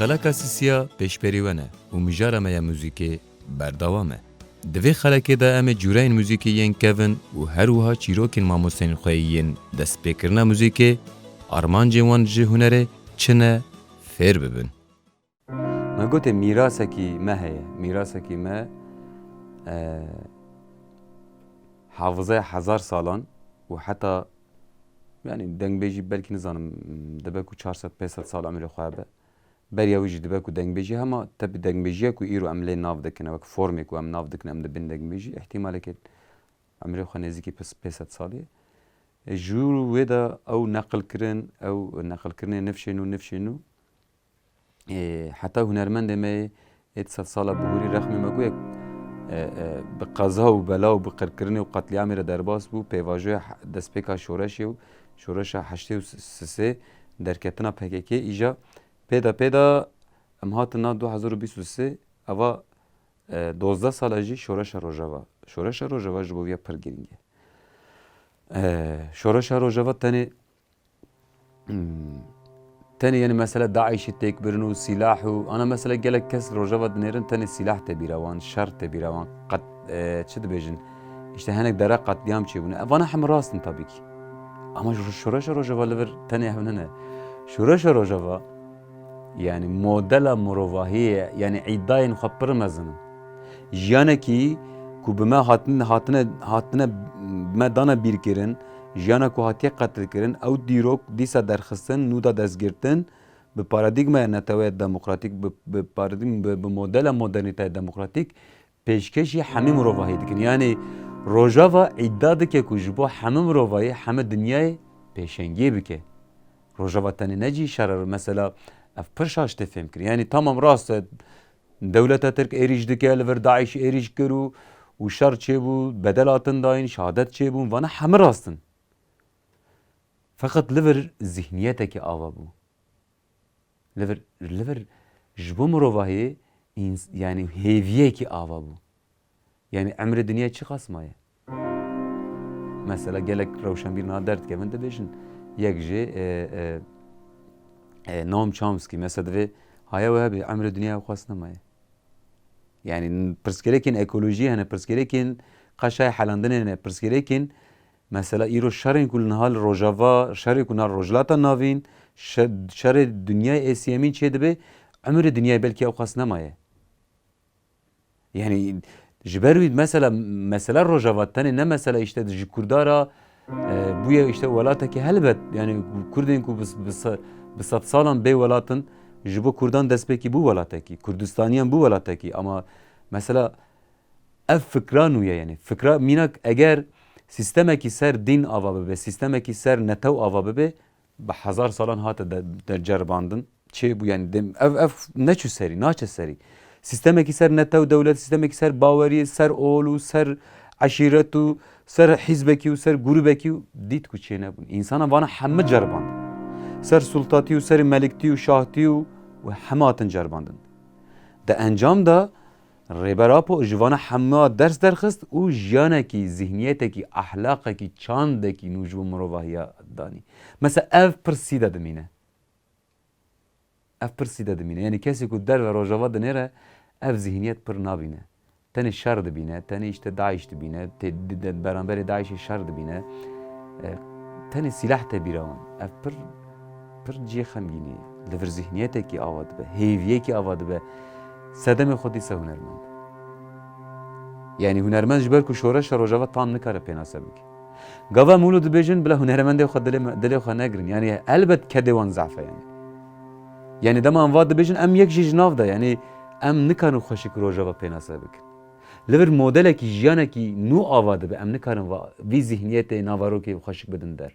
خلقا سیسیا پیشپریونه و مجاره میا موزیکی بردوامه. دوی خلقه دا ام جورین موزیکی ین کون و هر وها چیروکین ماموسین خویین دست بکرنا موزیکی آرمان جوان جه هنره چنه فیر ببن. ما قلت میراثکی ما هي میراثکی ما حافظه 1000 سالان و حتی يعني دنگ بيجي بلكي نظام دبكو 400 500 سال عمري خوابه بريا ويجي دبكو دنگ بيجي هما تب دنگ بيجي كو يرو عملي ناف دكنا وك فورميك وام ناف دكنا ام دبن دنگ بيجي احتمال كده عمري خو نزيكي بس 500 سالي جورو ودا او نقل كرن نفشينو حتى هنرمند ما 100 سال بهوري رقم ما كو بقضا و بلا و بقركرني و قتل عامر درباس بو پیواژو دسپیکا شورش 83 در کتنا پککی ایجا پیدا ام هاتنا 2023 اوا 12 سال جی شورش روجاوا جبویا پرگرینگه شورش روجاوا تاني يعني مثلا داعش تيك برنو سلاح انا مثلا قالك كسر روجاوا دنيرن تاني سلاح تبيروان شر تبيروان قد شد بيجن اشتهانك درا قتليام چي بونه وانا هم راستن tabii ki ama شورش روجاوا لور تاني هنا شورش روجاوا يعني موديل مروفاهيه يعني عيداين خبر مزن جانكي كو بما هاتنا ما دانا بيركرن جانا کو هاتیه قتل کردن او دیروک دیسا درخستن نودا دستگرتن به پارادیگم نتوی دموکراتیک به پارادیگم به مدل مدرنیته دموکراتیک پیشکشی همه مروایی دکن یعنی روجاوا ادعا دکه که جبو همه مروایی همه دنیای پیشنگی بکه روجاوا تنی نجی شرر مثلا اف پرشاش تفهم کن یعنی تمام راست دولت ترک ایریج دکه لور داعش ایریج کرو و شر چه بو بدلاتن داین شهادت چه بو وانا همه راستن فقط لور ذهنيتك آوابو لور جبو مروفاهي يعني هيفيك آوابو يعني عمر الدنيا چه قسمه مثلا قالك روشنبير نادرت كمان دبيشن يك جي نوم چامسكي مثلا دبي هاي وهابي عمر الدنيا وقسنا ما يعني برسكريكين ايكولوجي هنا برسكريكين قشاي حلاندن هنا برسكريكين مثلا ایرو شرین کل نهال روجاوا شرین کل نهال روجلاتا ناوین شر دنیای اسیامین چه دبه عمر دنیای بلکه اوقاس نمایه يعني جبروید مثلا روجاوا تاني نه مثلا اشته جی کردارا بویا اشته ولاتا که هلبت يعني کردین کو بس سالان بی ولاتن جبو کردان دست بکی بو ولاتا کی کردستانیان بو ولاتا کی اما مثلا اف فکرانویا يعني فکرا مینک اگر سیستمکی سر دین آوا ببه سیستمکی سر نتو آوا ببه به 1000 سالان هات در جرباندن چه بو یعنی اف نچو سری ناچه سری سیستمکی سر نتو دولت سیستمکی سر باوری سر اولو سر عشیرتو سر حزبکی و سر گروبکی دید کو چه نبون انسان وانا همه جرباند سر سلطاتی و سر ملکتی و شاهتی و همه هاتن جرباندن ده انجام ده ریبراپو جوانا همه درس درخست و جانه کی ذهنیت کی اخلاق کی چاند کی نوجو مروحیا دانی مثلا اف پرسیده دمینه یعنی کسی که در و روجاوا دنیره اف ذهنیت پر نابینه تنی شر دبینه تنی اشته داعش دبینه برانبر داعش شر دبینه تنی سلاح تبیران اف پر جی خمگینه لور ذهنیت کی آواد به هیویه کی آواد به صدم خودی سه هنرمند يعني هنرمند جبر کو شورش روجاوا تام نکاره پیناسه بکی گاوا مولو دبیجن بلا هنرمند خود دل خو نگرن يعني البت کدوان ضعفه يعني دما واد دبیجن ام یک جی جناف ده يعني ام نکانو خوشک روجاوا پیناسه بک لور مدل کی جیانه کی نو آواده به ام نکارن وی ذهنیت ناوارو کی خوشک بدن در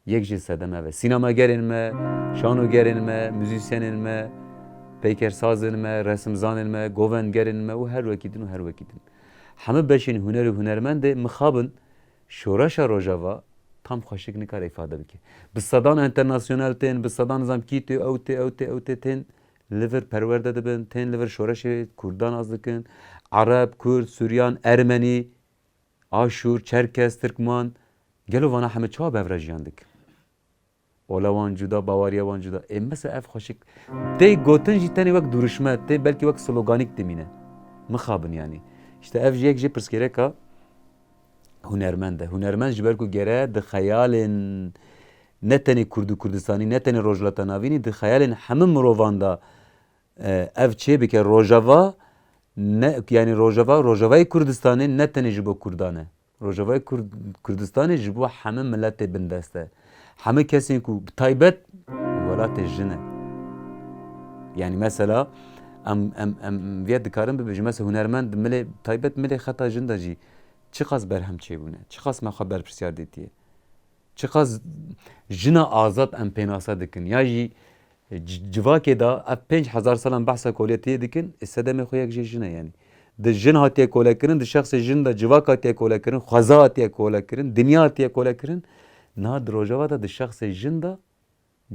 یک جی صدمه و سینما گرین ما شانو گرین ما موزیسین ما پیکرسازن ما رسمزانن ما گوونگرن ما و هر وکیدن همه بشین هنر و هنرمند مخابن شورش روجاوا tam خوشک نکار ifade بکی بصدان انترناسیونال تن بصدان نظام کیتی اوت تن لیور پرورده دبن تن لیور شورش کردان از دکن عرب کرد سوریان ارمنی آشور چرکس ترکمان گلو وانا همه چا بفرجیان دک حالا وان جدا باوریا وان جدا مثلا اف خوشک تی گوتن جی تنی وقت دورشمه تی بلکی وقت سلوگانیک تمینه مخابن يعني işte ev jek jê pirsgirêka hunermend e hunermend ji ber ku gere di xeyalên ne tenê Kurd û Kurdistanî ne tenê rojhilata navînî di xeyalên hemû mirovan da ev çê bike rojava ne yani rojavayê Kurdistanê ne tenê ji bo Kurdan e rojavayê Kurdistanê ji bo hemû milletê bindest e hemû kesên ku taybet welatê jin e yani mesela em vê dikarin bibêjin mesela hunermend milê taybet milê xeta jin de jî çi qas berhem çêbûne çi qas me xwe berpirsiyar dîtiye çi qas jina azad em pênasa dikin ya jî civakê da ev 5000 salan behsa koliyetiyê dikin sedemê xwe yek jê jin e yani di jin hatiye kolekirin di şexsê jin de civak hatiye kolekirin xweza hatiye kolekirin dinya hatiye kolekirin niha di rojava da di şexsê jin de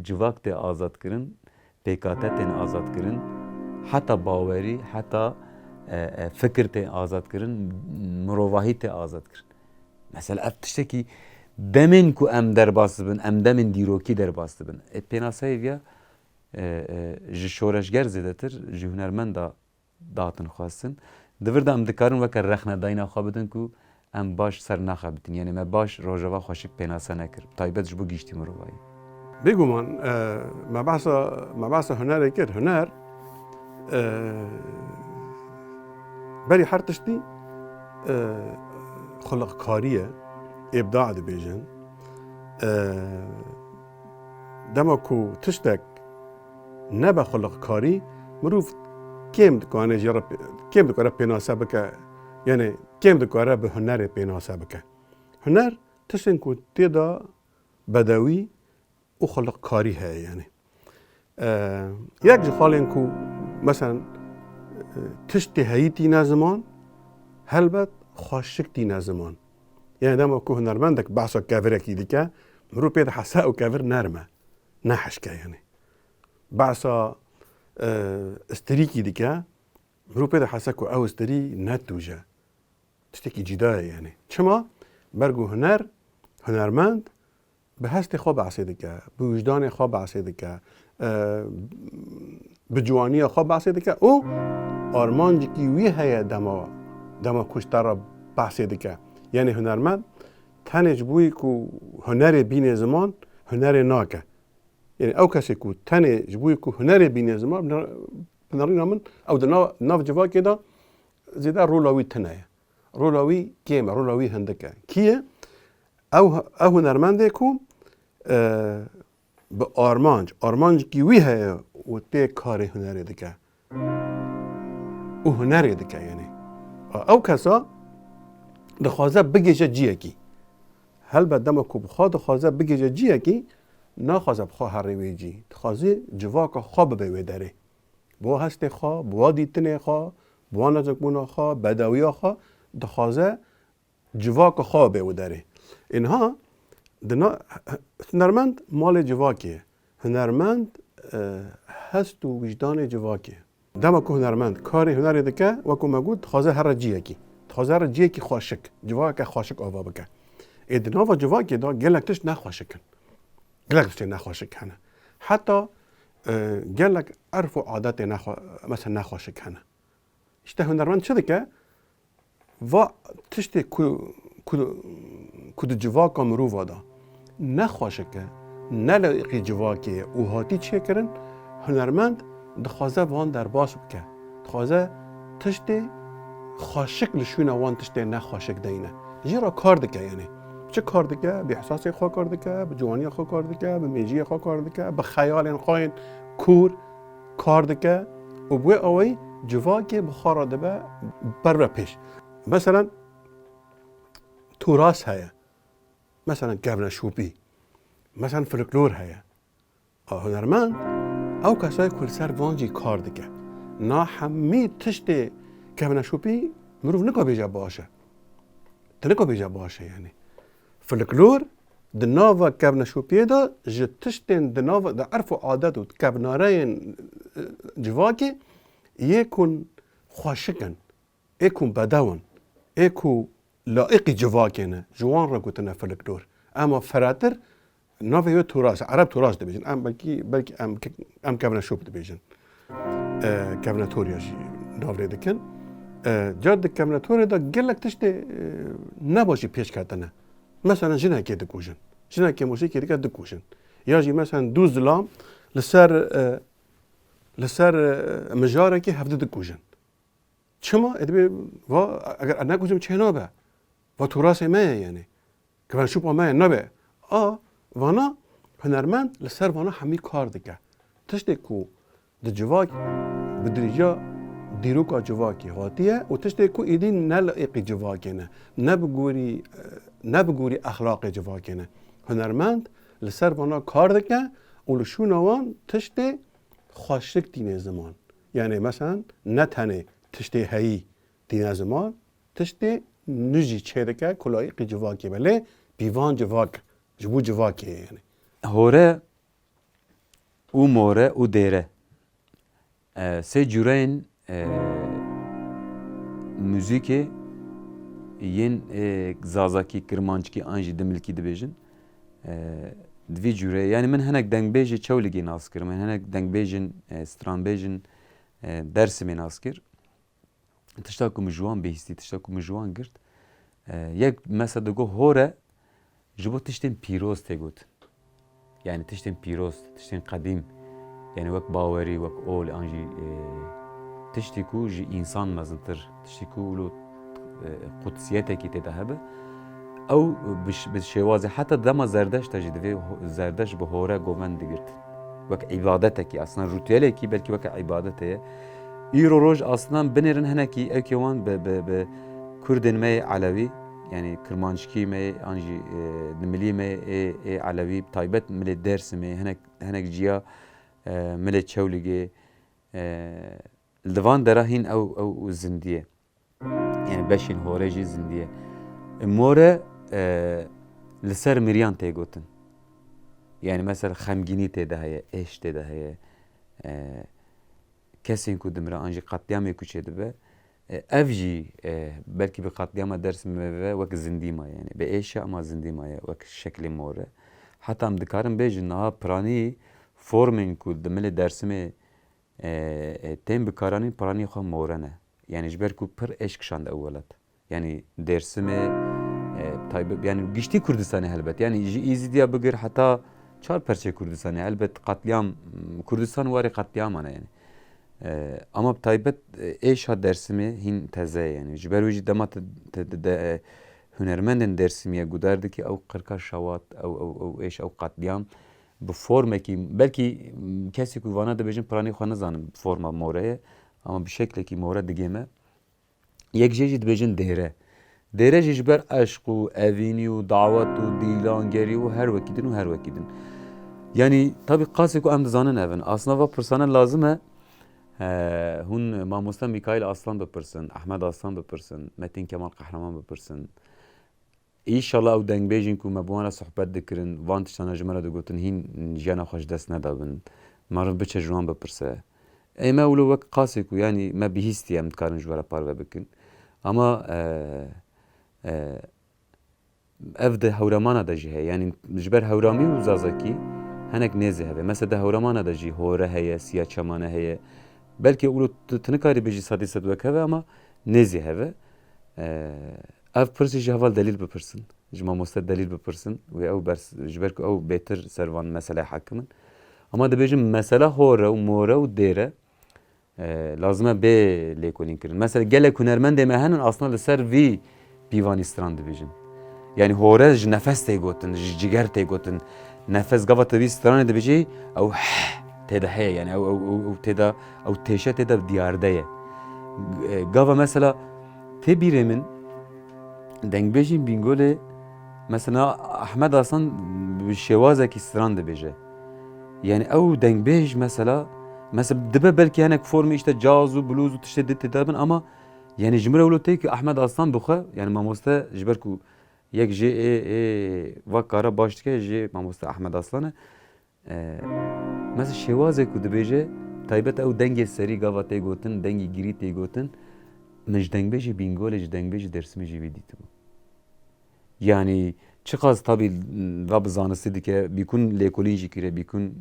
civak tê azad kirin pêkate tên azad kirin heta bawerî heta fikir tê azad kirin mirovahî tê azad kirin mesela ev tiştekî demên ku em derbas dibin em demên dîrokî derbas dibin pênasayê ya ji şoreşger zêdetir ji hunermend da datin xwestin divir de em dikarin weke rexnedayîna xwe bidin ku em baş ser naxebitin yani me baş rojava xweşik pênasa nekir taybet ji bo gîştî mirovayî بگومان مبعث هنر کر هنر بری هر تشتی خلق کاریه ابداع دی بیجن دما کو تشتک نبا خلق کاری مروف کم دکانه جرا کم دکاره پیناسه بکه یعنی کم دکاره به هنر پیناسه بکه هنر تشتن کو تیدا بدوی او خلق کاری های یعنی یک جخالین کو مثلا تشتی هایتی نزمان هلبت خاشکتی نزمان یعنی دما کو هنرمندک بحثا کافرکی دیگه مرو پید حسا و کافر نرمه نحشکه یعنی بحثا استریکی دیگه مرو پید حسا کو او استری نتوجه تشتکی جدای یعنی چما برگو هنرمند به هست خواه بحثی دیگه به وجدان خواه بحثی دیگه به جوانی خواه بحثی دیگه او آرمانجی که وی هیا دما کشتر را بحثی دیگه یعنی هنرمند تنش بوی که هنر بین زمان هنر ناکه یعنی او کسی که تنش بوی که هنر بین زمان بناری نامن او در ناف جوا که دا زیده رولاوی تنه رولاوی کیمه رولاوی هندکه کیه او هنرمنده که به آرمانج کی وی ہے و تی کار هنری دیگه او هنری دیگه یعنی او کسا دخوازه بگیجه جیه کی هل بدم کو بخواد دخوازه بگیجه جیه کی نخوازه بخواه هر روی جی دخوازه جواک خواب به داره بوا هست خواه بوا دیتنه خواه بوا نزکمون خواه بدوی خواه دخوازه جواک خواب به داره اینها هنرمند مال جواکیه هنرمند هست و وجدان جواکیه دما که هنرمند کاری هنری دکه و که مگود خوازه هر جیه کی خوازه هر جیه کی خواشک جواک خواشک آوا بکه ایدنا و جواکی دا گلک تش نخواشکن گلک تش نخواشک هنه حتی گلک عرف و عادت مثلا نخواشک هنه اشته هنرمند چه دکه و تشتی کود جواکا مروفا دا نخواشکه نلقی جواکی او هاتی چه کرن هنرمند دخوازه وان در باس بکه دخوازه تشتی خواشک لشونه وان تشتی نخواشک دینه جیرا کار دکه یعنی چه کار دکه؟ به احساس خواه کار دکه به جوانی خواه کار دکه به میجی خواه کار دکه به خیال خواهین کور کار دکه و بوی اوی جواکی بخارا دبه بر پیش مثلا تراث هيا مثلا كابنا شوبي مثلا فلكلور هيا هنرمند او کسای کل سر وانجی کار دیگه نا همی تشت كابنا شوبي مروف نکا بیجا باشه تنکا بیجا باشه یعنی فلكلور دناوا كابنا شوبي دا جتشتن دناوا دا عرف و عادت و كابنارين جواكي يكون خواشكن يكون بدون يكون لائقی جواکینه جوان را گوتنه فلکلور اما فراتر نافه تراث عرب تراث دبیجن ام بلکی ام کبنا شوب دبیجن کبنا توریا جی نافره دکن جاد کبنا توریا دا گلک تشته نباشی پیش کردنه مثلا جنه که دکوشن جنه که موسیقی دیگه دکوشن یا جی مثلا دو زلام لسر مجاره که هفته دکوشن چما ادبی و اگر نکوشم چه نابه و تراث ما یعنی کبنا شوب ما نابه وانا هنرمند لسر وانا همی کار دیگه تشتی کو د جواک بدرجا دیروکا جواکی هاتیه و تشتی کو ایدی نلقی جواکی نه بگوری اخلاق جواکی نه هنرمند لسر وانا کار دیگه و لشونوان تشتی خوشک دینه زمان یعنی مثلا نه تنه تشتی هایی دینه زمان تشتی نجی چه دیگه کلایقی جواکی بله بیوان جواک جبو جواکی یعنی هوره او موره او دیره سه جورین موزیکی ین زازاکی کرمانچکی آنجی دملکی دبیجن دوی جوره یعنی من هنک دنگ بیجی چولگی ناس کر من هنک دنگ بیجن ستران بیجن درسمی ناس کر تشتا کو مجوان بهستی تشتا کو مجوان گرد یک مثلا دگو هوره جبو تشتین پیروز تگوت yani tiştin piroz, tiştin kadim yani vak baweri, vak ol anji tişti ku ji insan mazıntır tişti ku ulu kutsiyete ki te dahabe ew bi şevaze hatta dema zerdeş ta ji divê zerdeş bi hore goven digirt vak ibadetekî aslında ritüelekî belkî vak ibadet heye îro roj aslında binerin henekî ew wan bi Kurdên me Alevi yani Kırmançki me anji milli me Alevi taybet milli Dersimê hinek ciya milli Çewligê Divan dera hîn ew zindiye yani beşên hore jî zindiye more li ser miryan tê gotin yani mesela xemgînî tê de heye êş tê de heye kesên ku dimire anjî qetyamê ku çêdibe ev jî belkî bi qetyama Dersimê ve wek zindî maye yani bi êşe ama zindî maye wek şeklê more heta em dikarin bêjin niha piranî formên ku di milê Dersimê tên bikaranîn piranî xwe more ne yani ji ber ku pir êş kişand ew welat yani Dersimê taybet yani giştî Kurdistanê helbet yani ji Êzidiya bigir heta çar perçe Kurdistanê helbet qetyam Kurdistan warê qetyaman e yani ama taybet êşa Dersimê hîn teze yani ji ber wî jî dema te hunermendên Dersimîye gudar dike ew qirka şewat ew êş ew qetyam bi formekî belkî kesî ku vana dibêjin piranî xwe nizanim forma moreye ama bi şeklekî more digême yek jê jî dibêjin dêre dêre jî ji ber eşq û evînî û dawet û dîlangerî û her wekî din û her wekî din yani tabii qasê ku em dizanin evin aslında va pirsana lazim e hûn mamosta Mikail Aslan bipirsin Ahmed Aslan bipirsin Metin Kemal Qehreman bipirsin İnşallah ew dengbêjin ku me bi wan re sohbet dikirin van tiştana ji me re digotin hîn jiyana xwe ji dest nedabin mariv biçe ji wan bipirse ême wilo wek qasê ku yani me bihîstiye em dikarin ji we re parve bikin ama ev de hewremana de jî heye yani ji ber hewramî û zazakî hinek nêzê hebe mesela de hewremana de jî hore heye siya çemane heye belki wilo tu nikarî bêjî sedî sed wek heve ama nêzê heve ev pirsî ji heval delîl bipirsin ji mamoste delîl bipirsin wê ew ji ber ku ew bêtir ser van meselê hekimin ama dibêjin mesela hore û more û dêre lazim e bê lêkolîn kirin mesela gelek hunermendê me henin aslında li ser vî pîvanî stran dibêjin yani hore ji nefes tê gotin ji ciger tê gotin nefes gava te vî stranê dibêjî ew têde heye yani ew têda ew têşe têde diyarde ye gava mesela tê bîrê min dengbêjin bîngolê mesela Ahmed Aslan bi şêwazekî stran dibêje yani ew dengbêj mesela dibe belkî hinek formî işte caz û blues û tiştê tê bin ama yani ji min re wilo tê ki Ahmed Aslan bixwe yani mamoste ji ber ku yek jê vak kara baş dike jê mamoste Ahmed Aslan e mesela şêwazê ku dibêje taybet ew dengê serî gava tê gotin dengê girî tê gotin min ji dengbêjê bîngolê ji dengbêjê Dersimê jî vî dîtibû yani çiqas tabi rab zanisi dike bikun lêkolîn kire bikun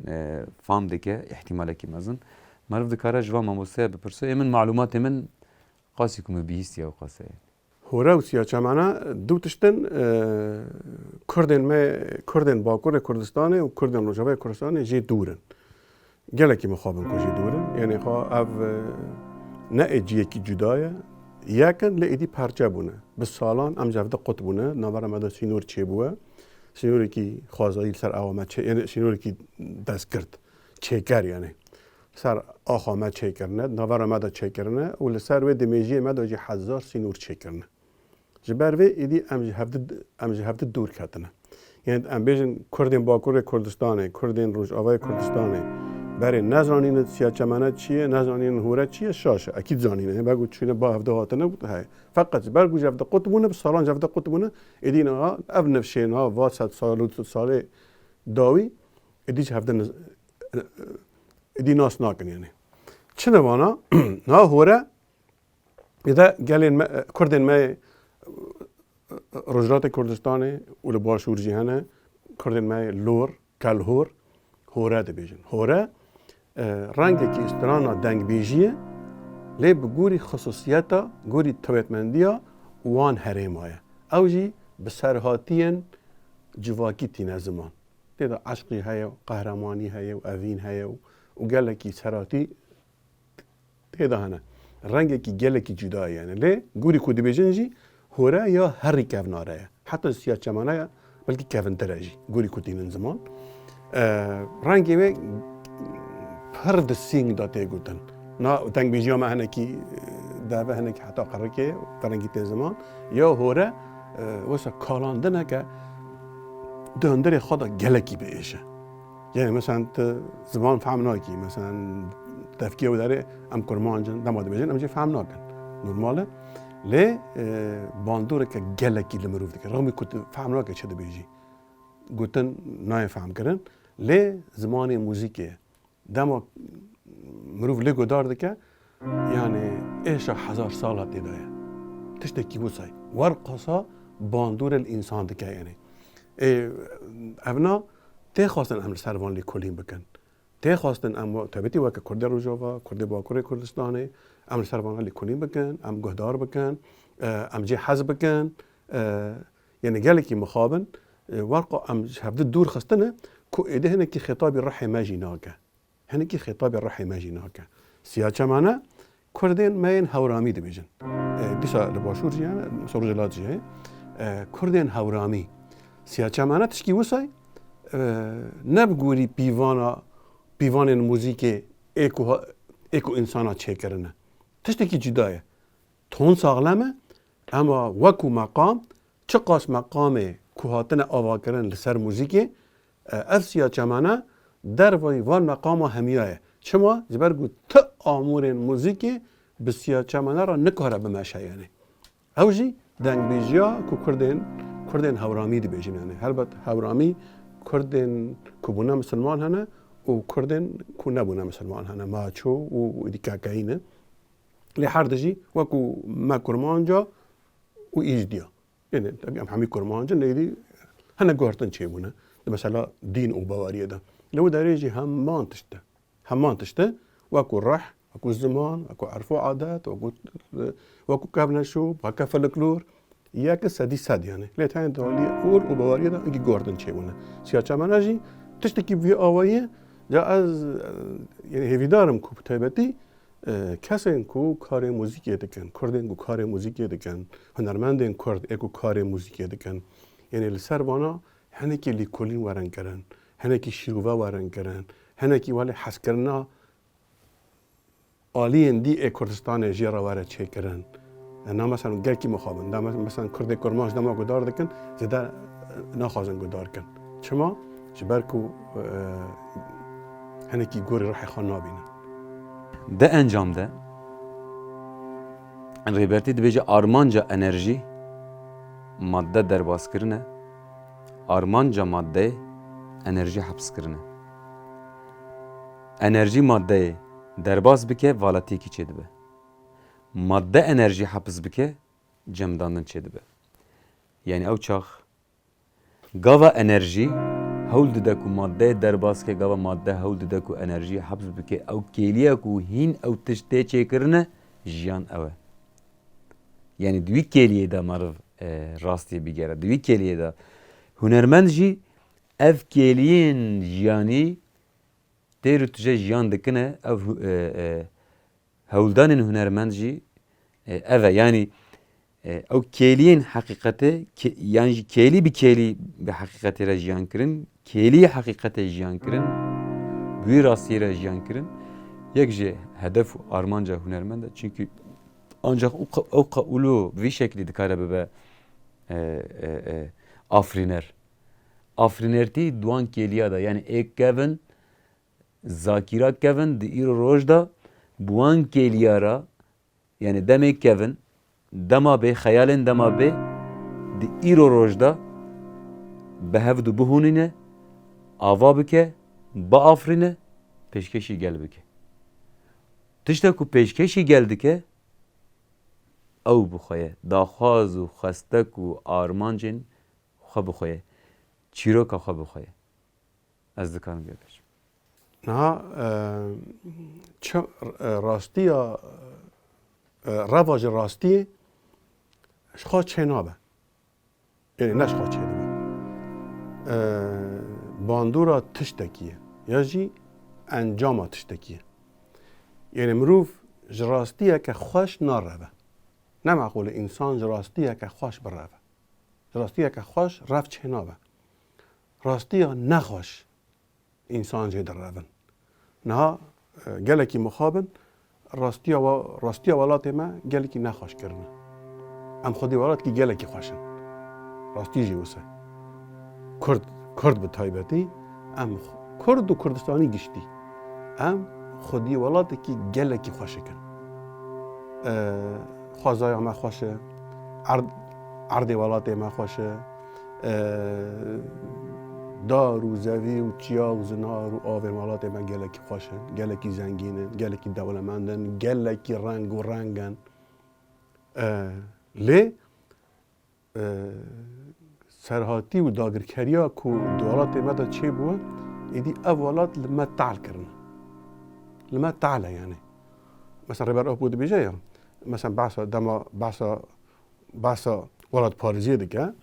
fam dike ihtimalekî mezin meriv dikare ji van mamostaya bipirse min malumatê min qasî ku me bihîstiye ew qaseye. هوره و سیاچمانه دو تشتن کردن باکور کردستان و کردن روجاوی کردستان جی دورن گله کی مخابن کو جی دورن یعنی خو اف نه اجیه کی جدایه یکن لیدی پرچه بونه به سالان ام جفده قط بونه نوار مدا سینور چه بوه سینوری کی خوازایی سر اوامت چه یعنی سینوری کی دست کرد چه کر یعنی سر آخامت چه کرنه نوار مدا چه کرنه و لسر و دمیجی مدا جی 1000 سینور چه کرنه جبروی ایدی ام جهفته دور کردنه یعنی ام بیشن کردین باکور کردستانه کردین روجاوی کردستانه برای نزانین سیاچمانه چیه نزانین هوره چیه شاشه اکید زانینه بگو چونه با هفته هاتنه بود های فقط برگو جفته قطبونه بسالان جفته قطبونه ایدین ها اف نفشین ها واسط سال داوی ایدی جفته ایدی ناس ناکن یعنی چنه وانا نا هوره ایده گلین کردین ما روجرات کردستانه ول باشور جهانه کردن ما لور کلهور هوره دبیجن هوره رنگ کی استرانا دنگ بیجیه لی بگوری خصوصیتا گوری تویتمندیا وان هرمایه اوجی بسرهاتین جواکی تین زمان دیدا عشقی هیا قهرمانی هیا و اوین هیا و گله کی سراتی دیدا هنه رنگ کی گله کی جدایی یعنی لی گوری کودی بیجن جی هوره یا هری کفناره حتی سیاچمانه بلکه کفن درجی گوری کودین زمان رنگی و پرد سینگ داته گوتن نا تنگ بیجی ما هنه کی دعوه هنه کی حتی قرار که فرنگی تی زمان یا هوره واسه کالاندنه که دندر خدا گلکی بهشه یعنی مثلا زمان فهم ناکی مثلا تفکیه و داره ام کرمانجن دماده بیجن ام جی فهم ناکن نرماله لی باندوره که گلکی لمروف دیگه رغمی کت فهم ناکه چه بیجی گوتن نای فهم کردن لی زمان موزیکه دما مروف لی گدار دیگه یعنی ایشا 1000 سال دیده تشتکی وسای ورقصا باندور الانسان دیگه یعنی اونا تی خواستن امر سروان لی کلیم بکن تی خواستن ام تبتی وک کرد روجاوا کرد باکور کردستانه ام سروان لی کلیم بکن ام گهدار بکن ام جی حزب بکن یعنی گله کی مخابن ورقه ام هفته دور خستنه کو ایده هنه کی خطاب الرحی ماجی ناکه هنه کی خطاب الرحی ماجی ناکه سیاچمانه کردین ماین هورامی دبیجن دیسا لباشور جیان سروجلات جیه کردین هورامی سیاچمانه تشکی وسای نبگوری پیوان موزیک ایکو انسانا چه کرنه تشتکی جدایه تون ساغلمه اما وکو مقام چه قاس مقامه که هاتن آوا کرن لسر موزیکه اف سیاچمانه در وان مقام همیایه چما زبرگو تا آمور موزیکه به سیاچمانه را نکاره بمشه یعنی اوجی دنگ بیجیا که کردین هورامی دی بیجین یعنی البته هورامی کردین که بونه مسلمان هنه و کردین که نبونه مسلمان هنه ماچو و دیکاکاینه لی هر دجی وکو ما کرمانجا و ایجدیا یعنی طبعا همه کرمانجا نیدی هنه گوهرتن چه بونه مثلا دین و باوریه ده لو داريجي همان تشته وكو الرح وكو الزمان وكو عرفو عادات وكو كابنا شو وكو فلكلور ياك سدي سد يعني ليه تاين دولي اور وبواريه ده انكي جوردن شيونه سياچا مناجي تشتكي في اويه جا از يعني هيفيدارم كو تايبتي کسین کو کار موزیکی دکن کردن کو کار موزیکی دکن هنرمندین کرد اکو کار موزیکی دکن یعنی لسر وانا هنه کی لیکولین ورن کرن هنه کی شروع ورن کرن هنه کی ولی حس کرنا آلین دی کردستان جیرا وره چه کرن نه مثلا گل کی مخابن ده مثلا کرد کرماش دما گدار دکن زده نخوازن گدار کن چما جبرکو هنه کی گوری روح خان نابینه ده انجام ده ریبرتی دبیجه آرمانجا انرژی ماده در باز کرنه آرمانجا ماده انرژی حبس کرنه انرژی ماده در باز بکه والاتی کی چه دبه ماده انرژی حبس بکه جمداندن چه دبه یعنی او چاخ گاوا انرژی هول دده کو ماده در باز که گاوا ماده هول دده کو انرژی حبس بکه او کلیه کو هین او تشته چه کرنه جیان اوه یعنی دوی کلیه دا مرو راستی بگیره دوی کلیه دا هنرمند جی اف کلیین جیانی تیرو تجه جیان دکنه او هولدان هنرمند جی اوه yani او کلیین حقیقته yani کلی bir keli به حقیقت را جیان کرن کلی حقیقت جیان کرن بوی راستی را جیان کرن یک جه هدف و armanca هنرمنده çünkü ancak o قولو bir şekilde dikare be afriner afrinerti duan keliya da yani ek kevin zakira kevin di iro rojda buan keliyara yani demek kevin dema be hayalin dema be di iro rojda behevdu buhunine ava bike ba afrine peşkeşi gel bike tişte ku peşkeşi geldi ke او بخواه داخواز و خستک و آرمانجین خواه بخواه چیرو که خواه بخواه از دکانم بیادش نه چه راستی یا رواج راستی خواه چه نابه یعنی نش خواه چه نابه باندورا تشتکیه یا جی انجام تشتکیه یعنی مروف جراستیه که خوش ناربه نه معقول انسان راستیه که خوش بروه راستیه که خوش رفت چه نابه راستیه نخوش انسان جه در رون نه گلکی مخابن راستیه ولات ما گلکی نخوش کرنه ام خودی ولات که گلکی خوشن راستی جی وسه کرد به تایبتی ام کرد و کردستانی گشتی ام خودی ولات که گلکی خوشه کن خوازای ما خوشه عرض ولات ما خوشه دار و زوی و چیا و زنار و آور ولات ما گلکی خوشه گلکی زنگینه گلکی دولمندن گلکی رنگ و رنگن لی سرهاتی و داگرکریا کو دولات ما دا چه بود ایدی اولات لما تعال کرنه لما تعاله يعني مثلا ربر بود بیجه یا مثلا بحثا ولاد پارزی دیگه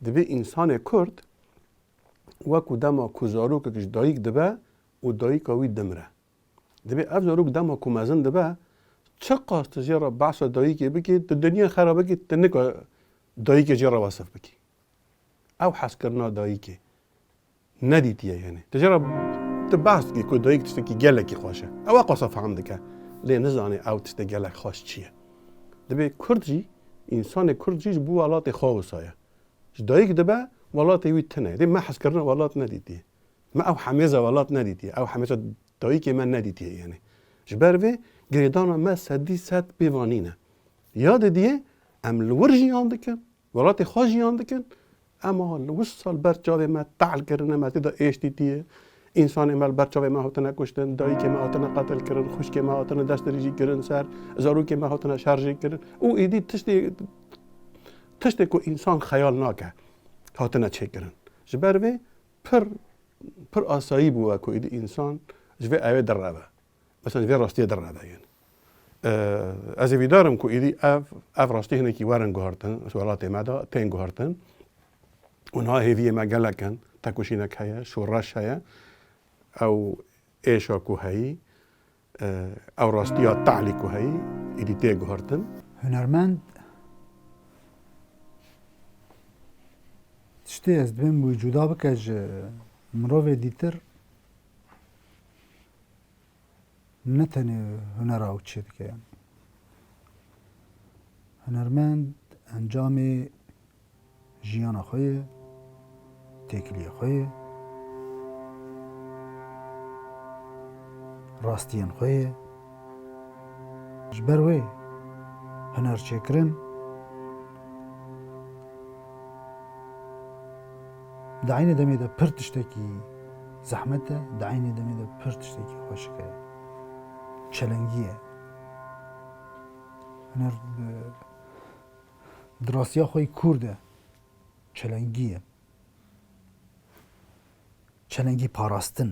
دبی انسان کرد وکو دما کوزارو که دایک دبه و دایک اوی دمره دبی افزارو که دما کومزن دبه چه قاست جرا بحثا دایکی بکی دنیا خرابه کی تنکا دایک جرا وصف بکی او حس کرنا دایکی ندیتیه یعنی تجرا تبحث کی کو دایک تشتکی گلکی خوشه او قصه فهم دیگه لی نزانه او تشت گلک خوش چیه دبی کردجی انسان کردجی بو ولات خاوسایه دایک دبه ولات وی تنه دی ما حس کرنا ولات ندیدیه ما او حمیزه ولات ندیدیه او حمیزه دایک من ندیدیه یعنی جبروی گریدانا ما سدی ست بیوانینه یاد دیه ام لور جیان دکن ولات خوش جیان دکن اما لوس سال برچاوه ما تعال کرنه ما تدا ایشتی دیه انسان مال برچاوه ما هاتنه کشتن دایی که ما هاتنه قتل کردن خوش که ما هاتنه دست ریجی کردن سر زارو که ما هاتنه شارژی کردن او ایدی تشتی کو انسان خیال ناکه هاتنه چه کردن جبروی پر آسایی بوه کو ایدی انسان جوی اوه در رابه مثلا جوی راستی در رابه یعنی از ویدارم کو ایدی اف راستی هنه کی ورن گوهرتن سوالات ما دا تین گوهرتن اونها هیوی ما گلکن تکوشینک هیا شورش هیا او ایشا کو هایی او راستیات تعلی کو هایی ایدی تیگو هرتن هنرمند تشتی از بین وجودا بکج مروه دیتر نتنه هنر او چید که هنرمند انجام جیان خوی تکلی خوی راستین خوی جبر وی هنر چکرن دعینه دمی دا پر تشتکی زحمته دعینه دمی دا پر تشتکی خوشکه چلنگیه هنر دراسیا خوی کرده چلنگیه چلنگی پاراستن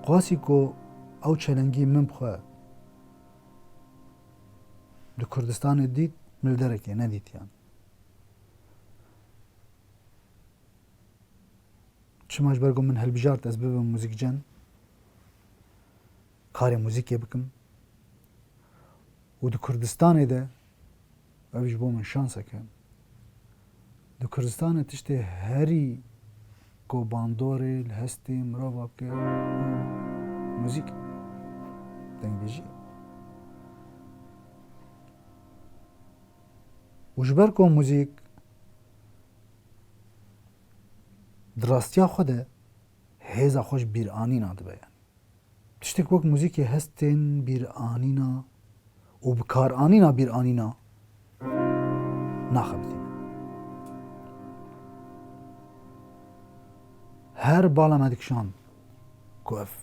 قاسی کو او چلنگی من بخواه دو کردستان دید ملدرکه ندید یعنی چماش برگو من هلبجارت از ببم موزیک جن کار موزیکی بکم و دو کردستان ده اویش بو من شانسه که دو کردستان تشته هری کو باندوری الهستی مراوا که موزیک دنگ بیجی وجبر کو موزیک دراستیا خوده هیزا خوش بیر آنینا دبه یعنی تشتک وقت موزیک هستین بیر آنینا و بکار آنینا بیر آنینا ناخبتین هر بالا مدکشان کو اف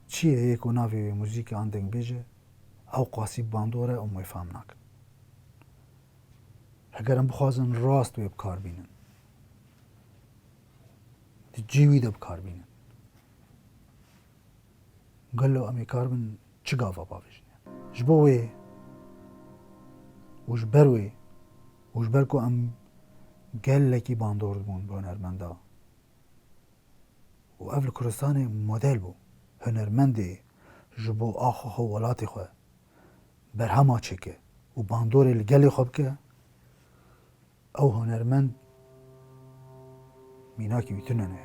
چیه یک و ناوی موزیک آن دنگ بیجه او قاسی باندوره او میفهم نکن اگرم بخوازن راست و بکار بینن دی جیوی ده بکار بینن قالو امی کار بین چه گاوا باویش جبوی وجبروی وجبر کو ام گل لکی باندور بون با هنرمندا و اول کردستان مدل بو هنرمندی جبو آخو خو ولاتی خو برهما چکه و باندور الگلی خوب که او هنرمند میناکی بیتونه نه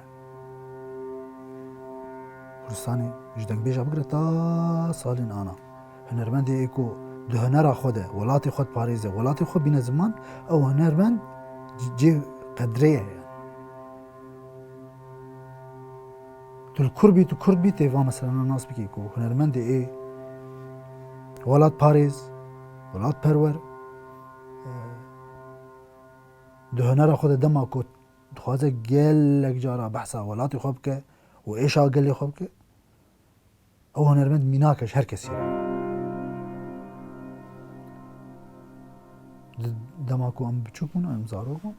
کردستانی جدنگ بیجا بگره تا سالین آنا هنرمندی ایکو ده هنر خوده ولاتی خود پاریزه ولاتی خود بین زمان او هنرمند جي قدريه تو الكرد بي تيفا مثلا الناس بكيكو هنرمندي ايه ولاد باريس ولاد پرور ده هنر خود دما کو خوازه گلک جارا بحثا ولاتی خوب که و ایشا گلی خوب که او هنرمند میناکش هر کسی دما کو ام بچوکون ام زارو کن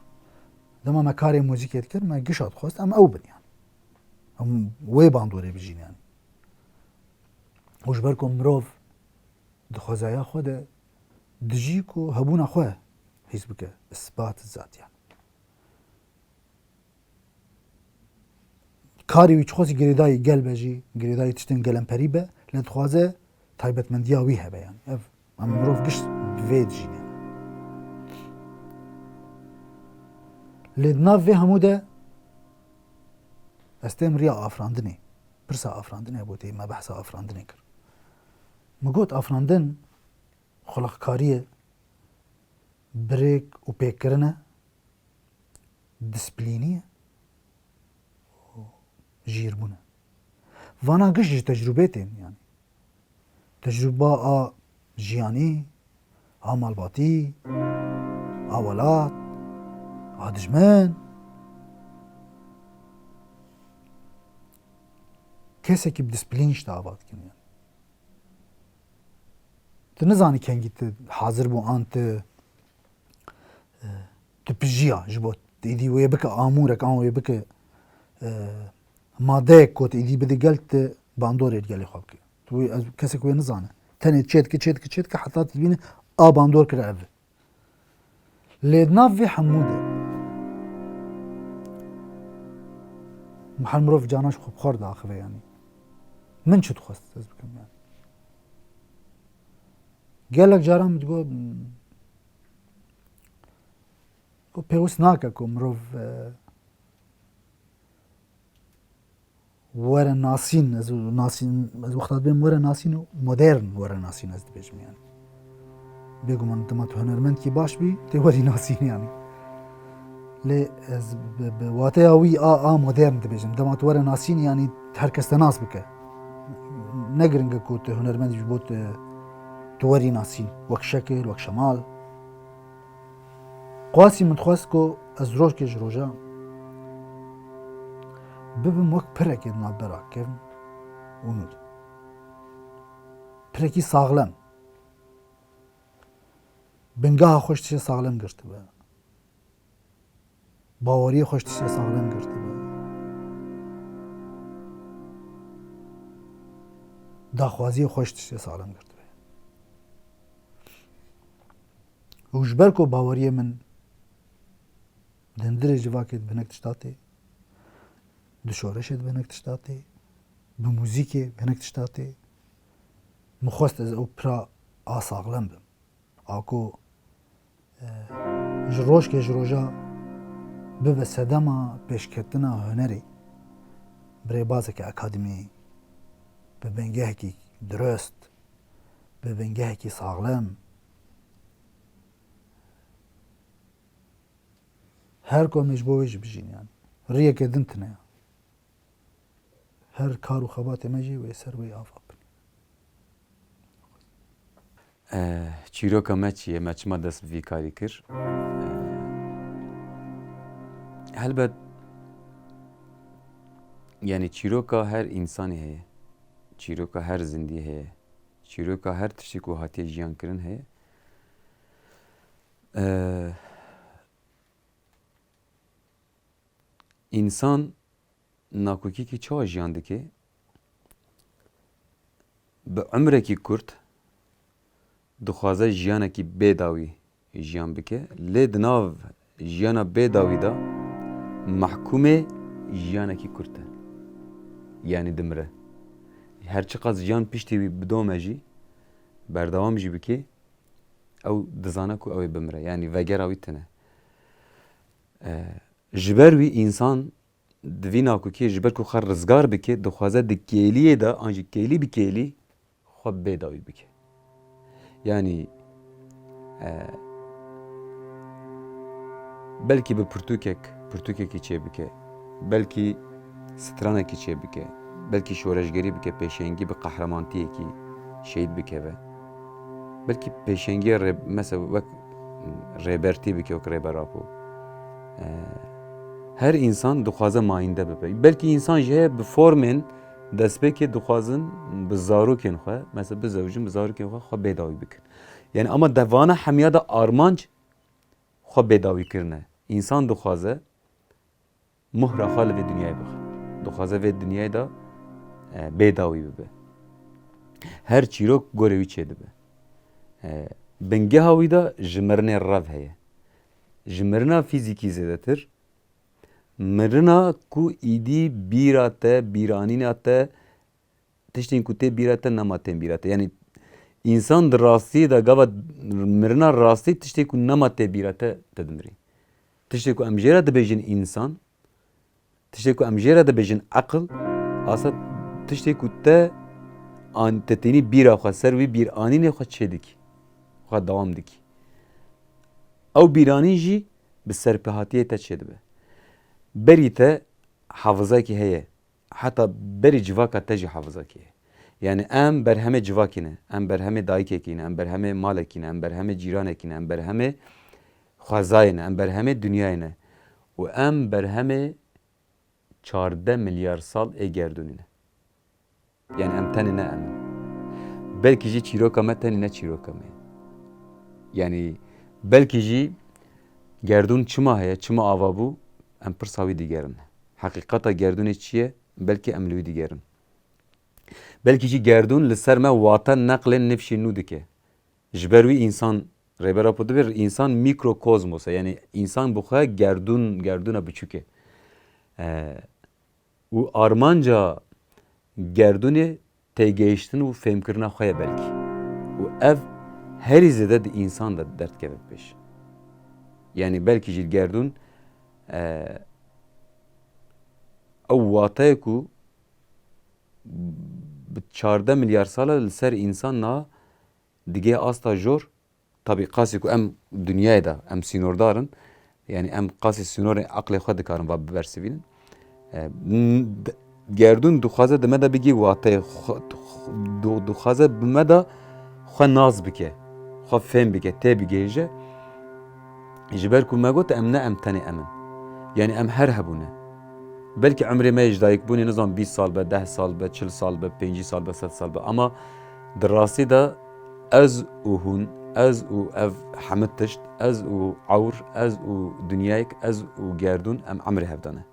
دما ما کاری موزیکیت کرد ما گشاد خواست ام او بنیان ام وی باندوره بجین یعنی وجبر کو مروف دخوازایا خود دجی کو هبونا خواه حیث بکه اثبات ذات یعنی کاری ویچ خوزی گریدای گل بجی گریدای تشتن گلم پری به لدخوازه تایبت مندیا وی هبه یعنی ام مروف گشت بوید جین یعنی لدناف في هموده استم ريا افراندني برسا افراندني بوتي ما بحث افراندني كر مقوت افراندن خلق كاريه بريك و بيكرنا دسبلينيه جيربونه وانا قش تجربتين يعني تجربة جياني مالباتي ولات دجمان کسی که بدسپلینش دعوت کنه یعنی تو نزانی کنگی تو حاضر بو آن تو پجیا جبو ایدی وی بکه آمورک آن وی بکه ماده کت ایدی بده گلت باندور گلی خواب که تو از کسی که نزانه تنی چید که حتی تبینه باندور کرده اوه لیدناف وی حموده محل مروف جاناش خوب خورد آخوه يعني من شو تخص بكم يعني قال لك جارم تقول بيوس ناكا مروف ورا ناسين از وقتات بين ورا ناسين مودرن ورا ناسين از دبيجم يعني بيقو من تمات هنرمند كي باش بي توري ناسين يعني لي از بواتي اوي مودرن دبيجم دمات ورا ناسين يعني هركس تناس بك نقرنك كوت هنرمند جبوت توري ناسين وك شكل وك شمال قاسي متخواسكو از روش كيج روجا ببم وك پرك نابرا كيف ونود پركي ساغلم بنگاه خوش تشه ساغلم گرفته به باوری خوش تشتی ساغلم گرتی به داخوازی خوش تشتی ساغلم گرتی به وجبر کو باوری من دندر جواکت بنک تشتاتی دشورشت بنک تشتاتی بموزیکی بنک تشتاتی مخواست از اوپرا آساغلم بم آکو جروش که جروجا به سدما پیشکتنا هنری برای بازه که اکادمی به بنگه کی درست به بنگه کی ساغلم هر کو مجبوریش بجین یعنی ریه که دنتنه هر کار و خبات مجی و سر و آفاق چیروکا ما چیه؟ ما چما دست بی کاری کر هلبت یعنی چیروکا هر انسانی هی چیروکا هر زندی هی چیروکا هر تشتی که هاتی جیان کرن هی انسان ناکوکی که چه جیان دکه به عمره کی کرد دخوازه جیانه کی بیداوی جیان بکه لید ناو جیانا بیداوی دا محکومه جیانه کی کرده یعنی دمره هرچی قاز جیان پیشتی بی بدومه جی بردوام جی بکه او دزانه کو اوی بمره یعنی وگر اوی تنه جبروی انسان دوی ناکوکی جبر کو خر رزگار بکه دخوازه دکیلیه دا آنجی کیلی بکیلی خواب بیداوی بکه yani belki bir Pürtükek çe bike, belki straneki çe bike, belki şoreşgeri bike peşengi bir kahramantiye ki şehit bike ve belki peşengi mesela vak reberti bike ok reberapo her insan dukhaza mayinde bebe belki insan je bir formen دەستپێکی دخوازن bi zarokên xwe mesela bi zewjin bi zarokên xwe xwe bêdawî bikin yani ama devana hemiya da armanc xwe bêdawî kirine însan dixwaze muhra xwe li vê dunyayê bixe dixwaze vê dunyayê da bêdawî bibe her çîrok gorê wî çê dibe bingeha wî da ji mirinê rev heye ji mirina fîzîkî zêdetir mirina ku îdî bîra te bîranîna te tiştên ku tê bîra te nema tên bîra te yani însan di rastiyê de gava mirina rastî tiştê ku nema tê bîra te te dimirî tiştê ku em jê re dibêjin însan tiştê ku em jê re dibêjin eqil asa tiştê ku te te tenî bîra xwe ser wî bîranînê xwe çê dikî xwe dewam dikî ew bîranîn jî bi serpihatiyê te çê dibe berî te hafızakî heye heta berî civaka te jî hafızakî heye yani em berhemê civakî ne em berhemê dayikekî ne em berhemê malekî ne em berhemê cîranekî ne em berhemê xwezayê ne em berhemê dunyayê ne û em berhemê 14 milyar sal ê gerdûnê ne yani em tenê ne em belkî jî çîroka me tenê ne çîroka me yani belkî jî gerdûn çima heye çima ava bû em pirsa wî digerin heqîqeta gerdûnê çi ye belkî em li wî digerin belkî jî gerdûn li ser me wata neqlên nifşê nû dike ji ber wî însan rêbera xwe dibir însan mîkrokozmos e yani însan bi xwe gerdûna biçûk e û armanca gerdûnê têgehiştin û fêmkirina xwe ye belkî û ev herî zêde di însan da dert keve pêş yani belkî jî gerdûn ew watayê ku bi 14 milyar sala li ser însan na dige asta jor tabii qasî ku em dunyayê da em sînordarin yani em qasî sînorên eqlê xwe dikarin va bibersivînin gerdûn dixwaze di me de bigî watayê dixwaze bi me de xwe naz bike xwe fêm bike tê bigêje ji ber ku me got em ne em tenê em in yani em her hebûne belkî emrê me ji dayîkbûnê nizam 20 sal be 10 sal be 40 sal be 50 sal be 100 sal be ama di rastî de ez û hûn از و اف حمد تشت از و عور از و دنیایک از و گردون ام عمر هفدانه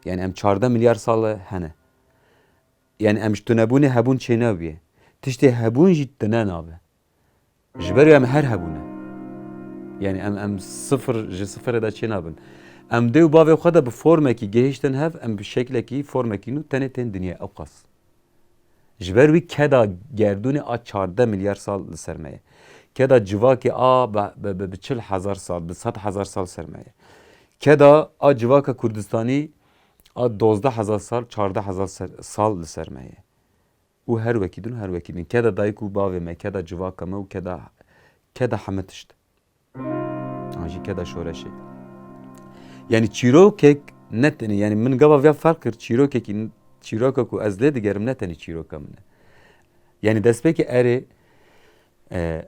يعني ام 14 مليار سال هنه يعني ام شتنبونه هبون چه نابیه تشتی هبون جی تنه نابه جبرو ام هر هبونه يعني ام صفر جي صفر دا چه نابن ام دیو باوی خدا به فرمه کی گهشتن هف ام به شکل کی فرمه کی نو تنه تن دنیا اوقاس جبروی کدا گردون آ 14 مليار سال سرمایه کدا جواکی آ به 40,000 سال به 100,000 سال سرمایه کدا آ جواک کردستانی آ 12,000 سال 14,000 سال سرمایه او هر وکیدون هر وکیدون کدا دایکو باوی ما کدا جواک ما و کدا حمتشت آجی کدا شورشه yani çîrokek ne tene yani min gava vya fark kir çîrokekî çîroka ku ez lê digerim ne tenê çîroka min e yani destpêkê erê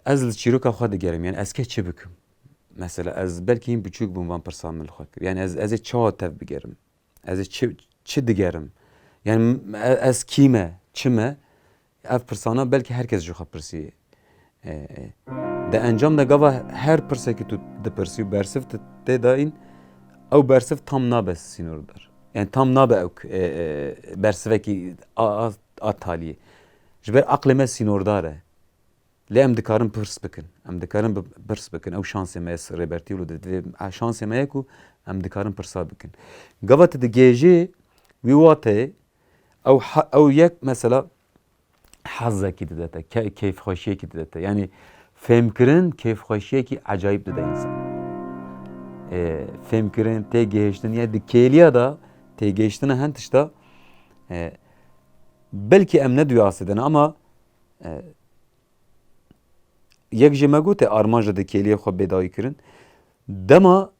ez li çîroka xwe digerim yani ez kê çi bikim mesela ez belkî hin biçûk bûm van pirsa min li xwe kir yani ez ê çawa tev bigerim ez ê çi digerim yani ez kî me çi me ev pirsana belkî herkes ji xwe pirsî de encam da gava her pirsekî tu dipirsî û bersiv tê dayîn او برسف tam nabe sinordar. Yani tam nabe bersiveki ataliye. Jber aklime sinordare. Le em dikarim pirs bikin. Em dikarim pirs bikin. Ew şansê me rêbertî û de şansê me ye ku em dikarim pirsa bikin. Gavet di gêjê wî watê ew yek mesela hezekî didete, keyfxweşiyekî didete. Yani fêmkirin keyfxweşiyekî acayip dide insan. Femkirin te gehiştin ya dikeliya da te gehiştin hen tişta belki em ne duyasıdın ama yek jeme gote armaja dikeliya xwe bedayî kirin dema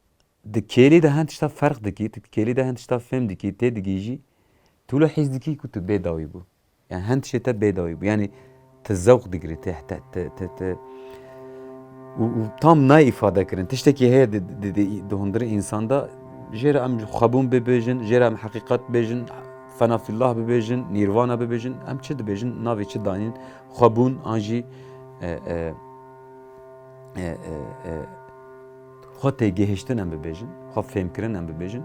dikeli de hen tişta fark dikî dikeli de hen tişta fem dikî te digîjî tu li hîz dikî ku tu bedayî bû yani hen tişê te bedayî bû yani te zevq digirî te tam nay ifade kirin. Tiştekî heye di hundirê insanda jêra em xwebûn bibêjin, jêra em heqîqet bêjin, fena fillah bibêjin, nîrvana bibêjin, em çi dibêjin, navê çi danîn, xwebûn an jî xwe têgihiştin em bibêjin, xwe fêmkirin em bibêjin.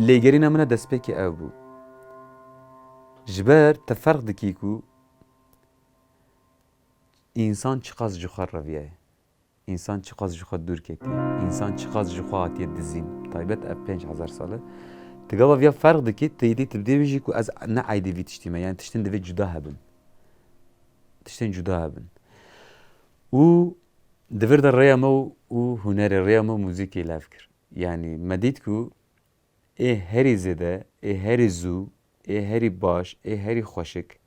Lêgerîna min e destpêkê ew bû. Ji ber te ferq dikî ku İnsan çiqas ji xwe reviye, insan çiqas ji xwe dûr ketiye, insan çiqas ji xwe hatiye dizîn, taybet ev 5,000 sal e. Ti gava vêya ferq dikî, tu yidî tu dibêjî jî ku ez ne eydê vî tiştî me, yani tiştên divê cuda hebin. Tiştên cuda hebin. û divir de rêya me û hunerê rêya me muzîkê lev kir. Yani me dît ku ê herî zêde, ê herî zû, ê herî baş, ê herî xweşik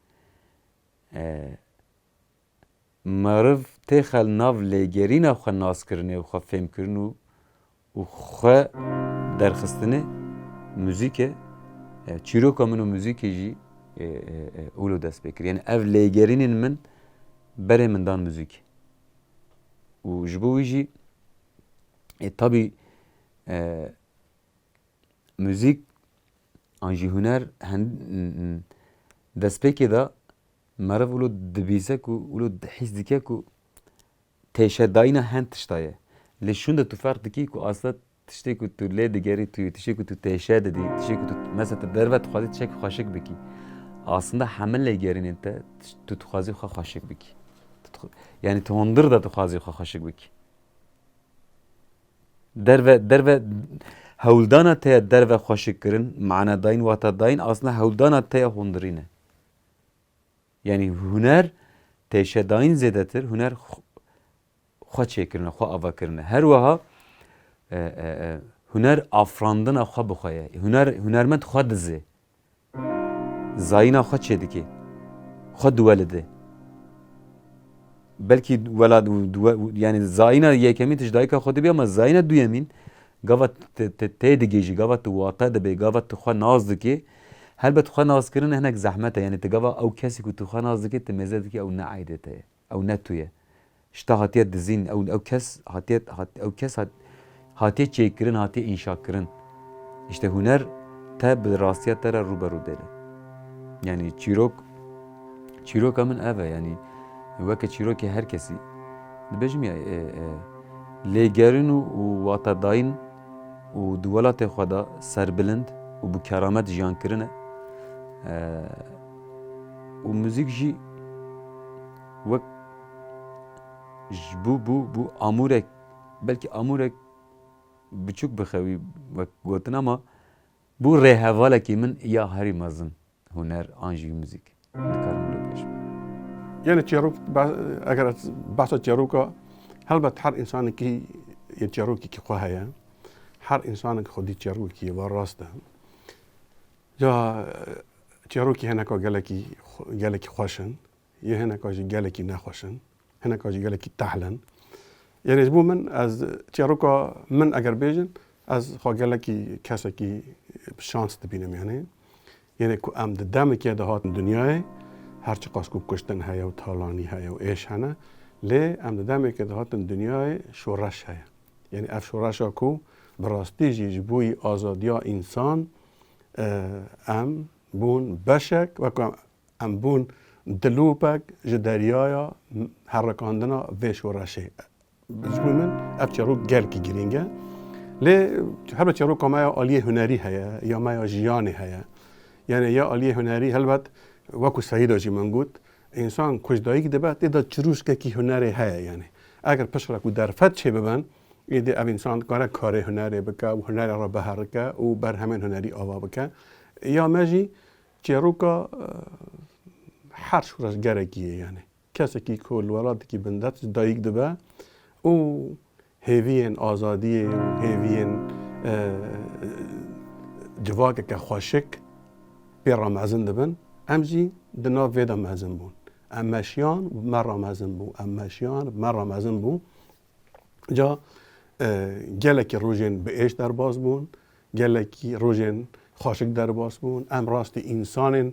meriv tê xel nav lêgerîna xwe naskirinê û xwe fêmkirin û xwe derxistinê muzîkê çîroka min û muzîkê jî wilo dest pê kir. Yani ev lêgerînên min berê min dan muzîk. û ji bo wî jî tabii muzîk an jî huner destpêkê da meriv wilo dibîse ku wilo hîs dike ku têşedayîna hen tişta ye. Lê şûn de tu ferq dikî ku asla tiştê ku tu lê digerî tu tiştê ku tu têşe didî, tiştê ku tu mesela tu derve dixwazî tişek xweşik bikî. Aslında hemû lêgerînên te tu dixwazî xwe xweşik bikî. Yani tu hundir de dixwazî xwe xweşik bikî. Derve hewldana te ye derve xweşik kirin, manedayîn wata dayîn aslında hewldana te ye hundirîn e. Yani huner têşedayîn zêdetir, huner xwe çêkirine, xwe avakirine. Her wiha huner afrandina xwe bi xwe ye. Hunermend xwe dizê. Zayîna xwe çê dike. Xwe diwelide. Belkî yani zayîna yekemîn tij dayîka xwe dibe ama zayîna duyemîn gava tê digêjî, gava tu wate dibe, gava tu xwe naz dike. Helbet xwe nazkirin hinek zehmet e. Yani tu gava ew kesî ku tu xwe naz dike tu mêze dikî ew ne eydê te ye. Ew ne tu ye. Şita hatiye dizîn, ew kes hatiye çêkirin, hatiye înşakirin. İşte huner te bi rastiya te re rûberû dêle. Yani çîroka min ev e. Yani وەکە چیرۆکی هەر کەسی دەبێژمیە لێگەرن و واتەداین و di welatê xwe de serbilind û bi keramet jiyankirine û müzik jî wek ji bû amûrek belkî amûrek biçûk bixewî wek gotin ama bû rêhevalekî min ya herî mezin huner an jî müzik dikarim lê pêşim. Yani çarok eger bahsa çaroka helbet her insanekî yê çarokekî xwe heye her insanek xwedî çarokekî wa rast e ya çarokî hineka gelekî xweş in yê hineka jî gelekî nexweş in hineka jî gelekî tehl in yani ji bo min ez çaroka min eger bêjin ez xwe gelekî kesekî şans dibînim yani ku em di demekê de hatin dunyayê her çi qas ku kuştin heye û talanî heye û êş hene lê em di demekê de hatin dunyayê şoreş heye yani ev şoreşa ku bi rastî jî ji bo azadiya însan em bûn beşek weku em bûn dilûpek ji deryaya herekandina vê şoreşê ji bo min ev çarok gelkî girîng e lê helbet çaroka me ya aliyê hunerî heye ya me ya jiyanê heye yani ya aliyê hunerî helbet weku Seyîda jî min got însan kujdayîk dibe tê de çirûskekî hunerê heye yani eger piştre ku derfet çê bibin êdî ev însan dikare karê hunerê bike û hunerê re biherike û berhemên hunerî ava bike ya me jî çêroka her şoreş gerekî ye yani kesekî ku li welatekî bindet dayîk dibe û hêviyên azadiyê û hêviyên civakeke xweşik pê re mezin dibin em jî di nav vê de mezin bûn em meşiyan me re mezin bû em meşiyan me re mezin bû ca gelekî rojên bi êş derbas bûn gelekî rojên xweşik derbas bûn em rastî însanên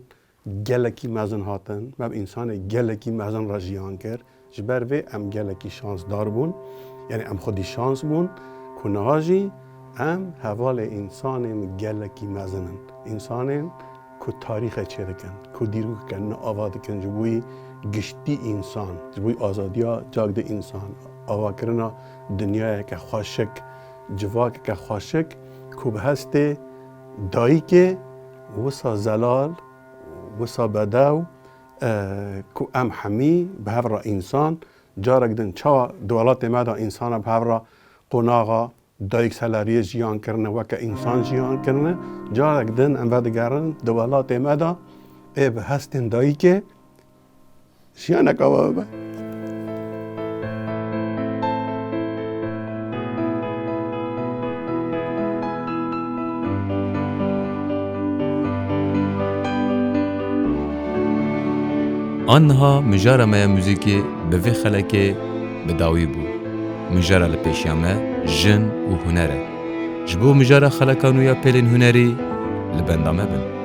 gelekî mezin hatin me bi însanê gelekî mezin re jiyan kir ji ber vê em gelekî şansdar bûn yani em xwedî şans bûn ku niha jî em hevalê însanên gelekî mezin in însanên ku tarîxê çê dikin ku dîrokeke nû ava dikin ji bo giştî însan ji bo azadiya cak de însan avakirina dunyayeke xweşik civakeke xweşik ku bi hestê dayîkê wisa zelal wisa bedew ku em hemî bi hev re însan carek din çawa di welatê me de însana bi hev re qonaxa dayîk selariyê jiyan kirine weke însan jiyan kirine carek din em vedigerin di welatê me de ê bi hestên dayîkê jiyanek ava bibe. Anha mijara me ya müzikê bi vê xelekê bi dawî bû. Mijara li pêşiya me jin û huner e. Ji bo mijara xelekan û ya pêlên hunerî li benda me bin.